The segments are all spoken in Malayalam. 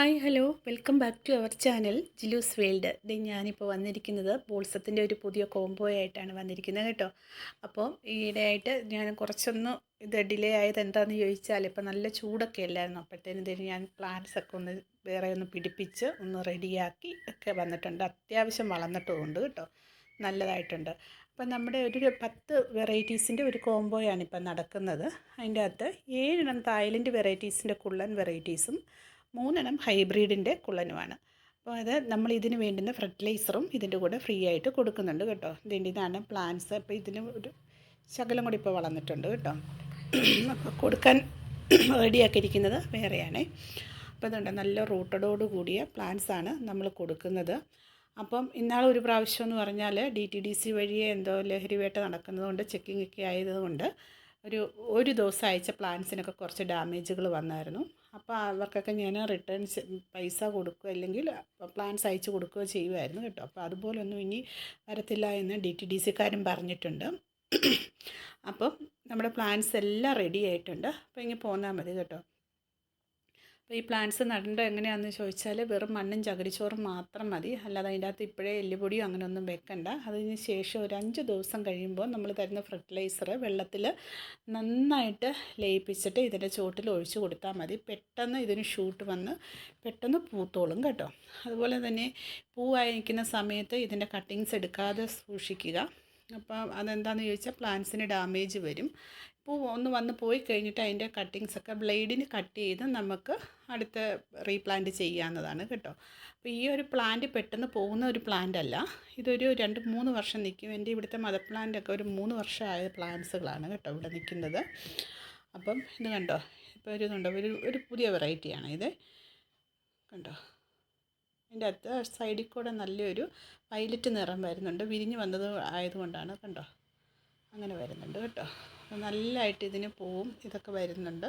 Hi hello welcome back to our channel ജിലൂസ് വേൾഡ്. ഞാനിപ്പോൾ വന്നിരിക്കുന്നത് ബോൾസത്തിൻ്റെ ഒരു പുതിയ കോംബോ ആയിട്ടാണ് വന്നിരിക്കുന്നത് കേട്ടോ. അപ്പോൾ ഈയിടെയായിട്ട് ഞാൻ കുറച്ചൊന്ന് ഡിലേ ആയത് എന്താണെന്ന് ചോദിച്ചാൽ ഇപ്പോൾ നല്ല ചൂടൊക്കെ അല്ലായിരുന്നു. അപ്പോഴത്തേനും ഞാൻ പ്ലാന്റ്സ് ഒക്കെ ഒന്ന് വേറെ ഒന്ന് പിടിപ്പിച്ച് ഒന്ന് റെഡിയാക്കി ഒക്കെ വന്നിട്ടുണ്ട്. അത്യാവശ്യം വളർന്നിട്ടുമുണ്ട് കേട്ടോ, നല്ലതായിട്ടുണ്ട്. അപ്പം നമ്മുടെ ഒരു 10 വെറൈറ്റീസിൻ്റെ ഒരു കോംബോയാണ് ഇപ്പം നടക്കുന്നത്. അതിൻ്റെ അകത്ത് 7 തായ്ലൻഡ് വെറൈറ്റീസിൻ്റെ കുള്ളൻ വെറൈറ്റീസും 3 ഹൈബ്രിഡിൻ്റെ കുള്ളനുമാണ്. അപ്പോൾ അത് നമ്മൾ ഇതിന് വേണ്ടുന്ന ഫെർട്ടിലൈസറും ഇതിൻ്റെ കൂടെ ഫ്രീ ആയിട്ട് കൊടുക്കുന്നുണ്ട് കേട്ടോ. ഇതാണ് പ്ലാന്റ്സ്. അപ്പോൾ ഇതിന് ഒരു ശകലം കൂടി ഇപ്പോൾ വളർന്നിട്ടുണ്ട് കേട്ടോ. അപ്പോൾ കൊടുക്കാൻ റെഡിയാക്കിയിരിക്കുന്നത് വേറെയാണ്. അപ്പോൾ ഇതുണ്ട്, നല്ല റൂട്ടഡോട് കൂടിയ പ്ലാന്റ്സാണ് നമ്മൾ കൊടുക്കുന്നത്. അപ്പം ഇന്നാളൊരു പ്രാവശ്യം എന്ന് പറഞ്ഞാൽ DTDC വഴിയെ എന്തോ ലഹരി വേട്ട നടക്കുന്നതുകൊണ്ട് ചെക്കിംഗ് ഒക്കെ ആയതുകൊണ്ട് ഒരു ദിവസം അയച്ച പ്ലാന്റ്സിനൊക്കെ കുറച്ച് ഡാമേജുകൾ വന്നായിരുന്നു. അപ്പോൾ അവർക്കൊക്കെ ഞാൻ റിട്ടേൺസ് പൈസ കൊടുക്കുക അല്ലെങ്കിൽ പ്ലാന്റ്സ് അയച്ചു കൊടുക്കുകയോ ചെയ്യുമായിരുന്നു കേട്ടോ. അപ്പോൾ അതുപോലൊന്നും ഇനി വരത്തില്ല എന്ന് DTDCക്കാരും പറഞ്ഞിട്ടുണ്ട്. അപ്പം നമ്മുടെ പ്ലാന്റ്സ് എല്ലാം റെഡി ആയിട്ടുണ്ട്. അപ്പോൾ ഇങ്ങനെ പോന്നാൽ മതി കേട്ടോ. അപ്പോൾ ഈ പ്ലാന്റ്സ് നടേണ്ടത് എങ്ങനെയാണെന്ന് ചോദിച്ചാൽ വെറും മണ്ണും ചകിരിച്ചോറും മാത്രം മതി. അല്ലാതെ അതിൻ്റെ അകത്ത് ഇപ്പോഴേ എല്ലുപൊടിയോ അങ്ങനെയൊന്നും വെക്കണ്ട. അതിന് ശേഷം ഒരു 5 ദിവസം കഴിയുമ്പോൾ നമ്മൾ തരുന്ന ഫെർട്ടിലൈസർ വെള്ളത്തിൽ നന്നായിട്ട് ലയിപ്പിച്ചിട്ട് ഇതിൻ്റെ ചുവട്ടിൽ ഒഴിച്ച് കൊടുത്താൽ മതി. പെട്ടെന്ന് ഇതിന് ഷൂട്ട് വന്ന് പെട്ടെന്ന് പൂത്തോളും കേട്ടോ. അതുപോലെ തന്നെ പൂവായി നിൽക്കുന്ന സമയത്ത് ഇതിൻ്റെ കട്ടിങ്സ് എടുക്കാതെ സൂക്ഷിക്കുക. അപ്പം അതെന്താണെന്ന് ചോദിച്ചാൽ പ്ലാന്റ്സിന് ഡാമേജ് വരും. പൂ ഒന്ന് വന്ന് പോയി കഴിഞ്ഞിട്ട് അതിൻ്റെ കട്ടിങ്സൊക്കെ ബ്ലേഡിന് കട്ട് ചെയ്ത് നമുക്ക് അടുത്ത റീപ്ലാന്റ് ചെയ്യാവുന്നതാണ് കേട്ടോ. അപ്പോൾ ഈ ഒരു പ്ലാന്റ് പെട്ടെന്ന് പോകുന്ന ഒരു പ്ലാന്റ് അല്ല, ഇതൊരു 2-3 വർഷം നിൽക്കും. എൻ്റെ ഇവിടുത്തെ മദർ പ്ലാന്റൊക്കെ ഒരു 3 വർഷമായ പ്ലാന്റ്സുകളാണ് കേട്ടോ ഇവിടെ നിൽക്കുന്നത്. അപ്പം ഇത് കണ്ടോ, ഇപ്പോൾ ഒരു പുതിയ വെറൈറ്റിയാണ് ഇത് കണ്ടോ. അതിൻ്റെ അകത്ത് സൈഡിൽ കൂടെ നല്ലൊരു വയലറ്റ് നിറം വരുന്നുണ്ട്. വിരിഞ്ഞ് വന്നത് ആയതുകൊണ്ടാണ് കണ്ടോ, അങ്ങനെ വരുന്നുണ്ട് കേട്ടോ. നല്ലതായിട്ട് ഇതിന് പൂവും ഇതൊക്കെ വരുന്നുണ്ട്.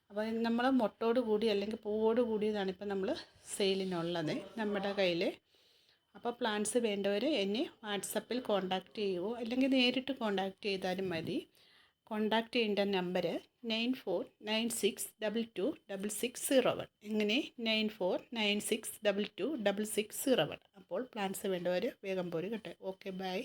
അപ്പോൾ നമ്മൾ മൊട്ടോട് കൂടി അല്ലെങ്കിൽ പൂവോട് കൂടിയതാണ് ഇപ്പം നമ്മൾ സെയിലിനുള്ളത് നമ്മുടെ കയ്യിൽ. അപ്പോൾ പ്ലാന്റ്സ് വേണ്ടവർ എന്നെ വാട്സപ്പിൽ കോൺടാക്റ്റ് ചെയ്യുമോ അല്ലെങ്കിൽ നേരിട്ട് കോൺടാക്റ്റ് ചെയ്താലും മതി. കോൺടാക്റ്റ് ചെയ്യേണ്ട നമ്പർ 9496226601. ഇങ്ങനെ 9496226601. അപ്പോൾ പ്ലാന്റ്സ് വേണ്ടവർ വേഗം പോരും കേട്ടോ. Okay, by.